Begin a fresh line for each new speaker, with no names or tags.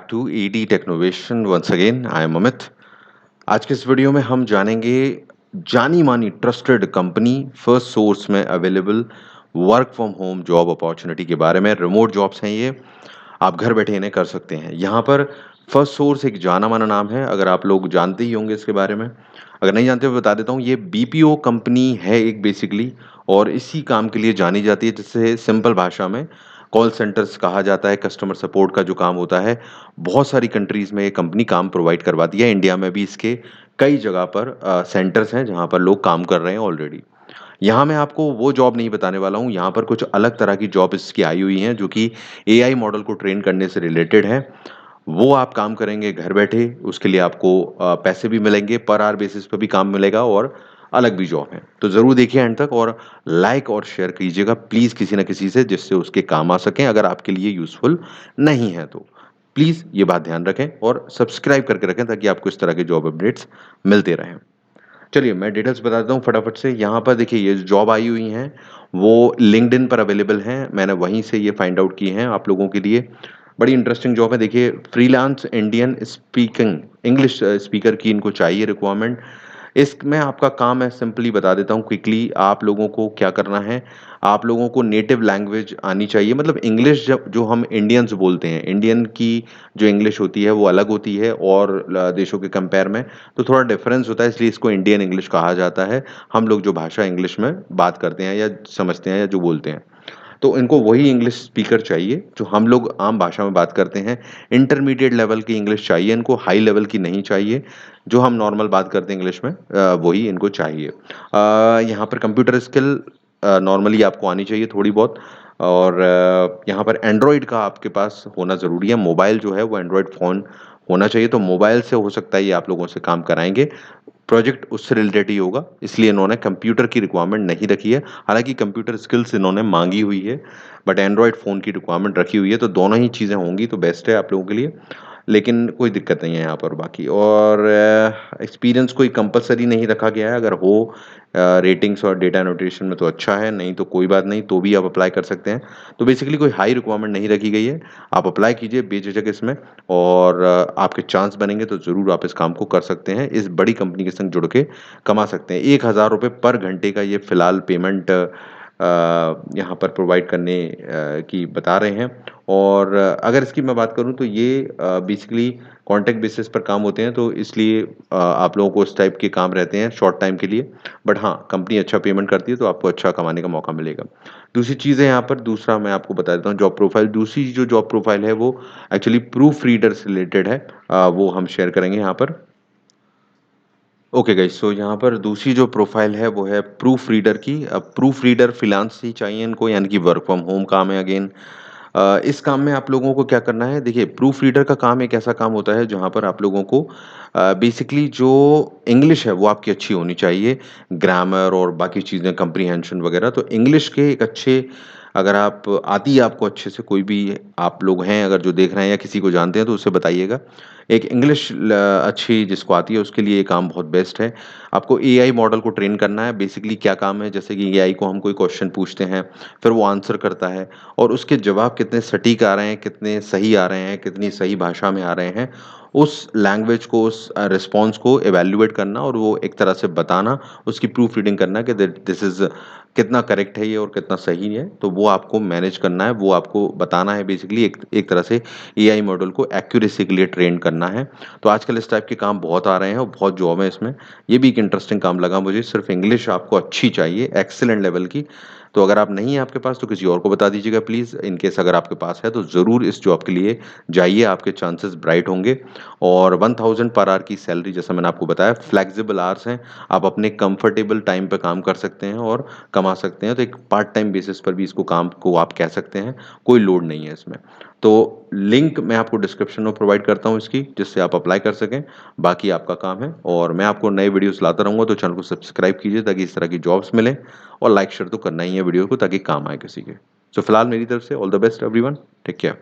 To ED technovation once again I am Amit. आज के इस वीडियो में हम जानेंगे जानी मानी ट्रस्टेड कंपनी फर्स्ट सोर्स में available work from home job opportunity के बारे में। रिमोट जॉब्स हैं ये, आप घर बैठे इन्हें कर सकते हैं। यहाँ पर फर्स्ट सोर्स एक जाना माना नाम है, अगर आप लोग जानते ही होंगे इसके बारे में। अगर नहीं जानते तो बता देता हूँ, ये बीपीओ कंपनी है एक बेसिकली, और इसी काम के लिए जानी जाती है, जिससे सिंपल भाषा में कॉल सेंटर्स कहा जाता है। कस्टमर सपोर्ट का जो काम होता है, बहुत सारी कंट्रीज में ये कंपनी काम प्रोवाइड करवाती है। इंडिया में भी इसके कई जगह पर सेंटर्स हैं जहाँ पर लोग काम कर रहे हैं ऑलरेडी। यहाँ मैं आपको वो जॉब नहीं बताने वाला हूँ, यहाँ पर कुछ अलग तरह की जॉब इसकी आई हुई हैं जो कि एआई मॉडल को ट्रेन करने से रिलेटेड है। वो आप काम करेंगे घर बैठे, उसके लिए आपको पैसे भी मिलेंगे, पर आवर बेसिस पे भी काम मिलेगा, और अलग भी जॉब है। तो ज़रूर देखिए एंड तक, और लाइक और शेयर कीजिएगा प्लीज़ किसी न किसी से, जिससे उसके काम आ सकें। अगर आपके लिए यूज़फुल नहीं है तो प्लीज़ ये बात ध्यान रखें, और सब्सक्राइब करके रखें ताकि आपको इस तरह के जॉब अपडेट्स मिलते रहें। चलिए मैं डिटेल्स बता देता हूँ फटाफट से। यहाँ पर देखिए, ये जॉब आई हुई हैं वो लिंक्डइन पर अवेलेबल हैं, मैंने वहीं से ये फाइंड आउट की हैं आप लोगों के लिए। बड़ी इंटरेस्टिंग जॉब है। देखिए, freelance Indian speaking English speaker की इनको चाहिए रिक्वायरमेंट। इसमें आपका काम है, सिंपली बता देता हूँ क्विकली, आप लोगों को क्या करना है। आप लोगों को नेटिव लैंग्वेज आनी चाहिए, मतलब इंग्लिश जब जो हम इंडियंस बोलते हैं, इंडियन की जो इंग्लिश होती है वो अलग होती है और देशों के कंपेयर में, तो थोड़ा डिफरेंस होता है, इसलिए इसको इंडियन इंग्लिश कहा जाता है। हम लोग जो भाषा इंग्लिश में बात करते हैं या समझते हैं या जो बोलते हैं, तो इनको वही इंग्लिश स्पीकर चाहिए जो हम लोग आम भाषा में बात करते हैं। इंटरमीडिएट लेवल की इंग्लिश चाहिए इनको, हाई लेवल की नहीं चाहिए। जो हम नॉर्मल बात करते हैं इंग्लिश में वही इनको चाहिए। यहाँ पर कंप्यूटर स्किल नॉर्मली आपको आनी चाहिए थोड़ी बहुत, और यहाँ पर एंड्रॉयड का आपके पास होना ज़रूरी है। मोबाइल जो है वो एंड्रॉयड फ़ोन होना चाहिए, तो मोबाइल से हो सकता है ये आप लोगों से काम कराएँगे। प्रोजेक्ट उससे रिलेटेड ही होगा, इसलिए इन्होंने कंप्यूटर की रिक्वायरमेंट नहीं रखी है। हालाँकि कंप्यूटर स्किल्स इन्होंने माँगी हुई है, बट एंड्रॉयड फ़ोन की रिक्वायरमेंट रखी हुई है, तो दोनों ही चीज़ें होंगी तो बेस्ट है आप लोगों के लिए। लेकिन कोई दिक्कत नहीं है यहाँ पर बाकी, और एक्सपीरियंस कोई कंपल्सरी नहीं रखा गया है। अगर हो रेटिंग्स और डेटा एनोटेशन में तो अच्छा है, नहीं तो कोई बात नहीं, तो भी आप अप्लाई कर सकते हैं। तो बेसिकली कोई हाई रिक्वायरमेंट नहीं रखी गई है। आप अप्लाई कीजिए बेझिझक इसमें, और आपके चांस बनेंगे तो ज़रूर आप इस काम को कर सकते हैं। इस बड़ी कंपनी के संग जुड़ के कमा सकते हैं। ₹1000 पर घंटे का ये फ़िलहाल पेमेंट यहाँ पर प्रोवाइड करने की बता रहे हैं। और अगर इसकी मैं बात करूँ तो ये बेसिकली कॉन्ट्रैक्ट बेसिस पर काम होते हैं, तो इसलिए आप लोगों को इस टाइप के काम रहते हैं शॉर्ट टाइम के लिए। बट हाँ, कंपनी अच्छा पेमेंट करती है तो आपको अच्छा कमाने का मौका मिलेगा। दूसरी चीज़ है यहाँ पर, दूसरा मैं आपको बता देता हूँ जॉब प्रोफाइल। दूसरी जो जॉब प्रोफाइल है वो एक्चुअली प्रूफ रीडर से रिलेटेड है। वो हम शेयर करेंगे यहाँ पर। ओके गाइस, सो यहाँ पर दूसरी जो प्रोफाइल है वो है प्रूफ रीडर की। अब प्रूफ रीडर फ्रीलांस ही चाहिए इनको, यानी कि वर्क फ्रॉम होम काम है अगेन। इस काम में आप लोगों को क्या करना है, देखिए प्रूफ रीडर का काम एक ऐसा काम होता है जहाँ पर आप लोगों को बेसिकली जो इंग्लिश है वो आपकी अच्छी होनी चाहिए। ग्रामर और बाकी चीज़ें, कंप्रीहेंशन वगैरह, तो इंग्लिश के एक अच्छे, अगर आप आती है आपको अच्छे से, कोई भी आप लोग हैं अगर जो देख रहे हैं या किसी को जानते हैं तो उससे बताइएगा। एक इंग्लिश अच्छी जिसको आती है उसके लिए ये काम बहुत बेस्ट है। आपको एआई मॉडल को ट्रेन करना है। बेसिकली क्या काम है, जैसे कि एआई को हम कोई क्वेश्चन पूछते हैं, फिर वो आंसर करता है, और उसके जवाब कितने सटीक आ रहे हैं, कितने सही आ रहे हैं, कितनी सही भाषा में आ रहे हैं, उस लैंग्वेज को, उस रिस्पॉन्स को इवैल्यूएट करना, और वो एक तरह से बताना, उसकी प्रूफ रीडिंग करना कि दिस इज़ कितना करेक्ट है ये और कितना सही है। तो वो आपको मैनेज करना है, वो आपको बताना है। बेसिकली एक एक तरह से एआई मॉडल को एक्यूरेसी के लिए ट्रेन करना है। तो आजकल इस टाइप के काम बहुत आ रहे हैं और बहुत जॉब है इसमें। ये भी एक इंटरेस्टिंग काम लगा मुझे। सिर्फ इंग्लिश आपको अच्छी चाहिए, एक्सीलेंट लेवल की। तो अगर आप नहीं है आपके पास तो किसी और को बता दीजिएगा प्लीज़। इन केस अगर आपके पास है तो ज़रूर इस जॉब के लिए जाइए, आपके चांसेस ब्राइट होंगे। और 1000 पर आवर की सैलरी, जैसा मैंने आपको बताया, फ्लेक्सिबल आवर्स हैं। आप अपने कंफर्टेबल टाइम पे काम कर सकते हैं और कमा सकते हैं। तो एक पार्ट टाइम बेसिस पर भी इसको काम को आप कह सकते हैं, कोई लोड नहीं है इसमें। तो लिंक मैं आपको डिस्क्रिप्शन में प्रोवाइड करता हूँ इसकी, जिससे आप अप्लाई कर सकें। बाकी आपका काम है, और मैं आपको नए वीडियोस लाता रहूँगा, तो चैनल को सब्सक्राइब कीजिए ताकि इस तरह की जॉब्स मिलें, और लाइक शेयर तो करना ही है वीडियो को ताकि काम आए किसी के। सो फिलहाल मेरी तरफ से all the best everyone, take care.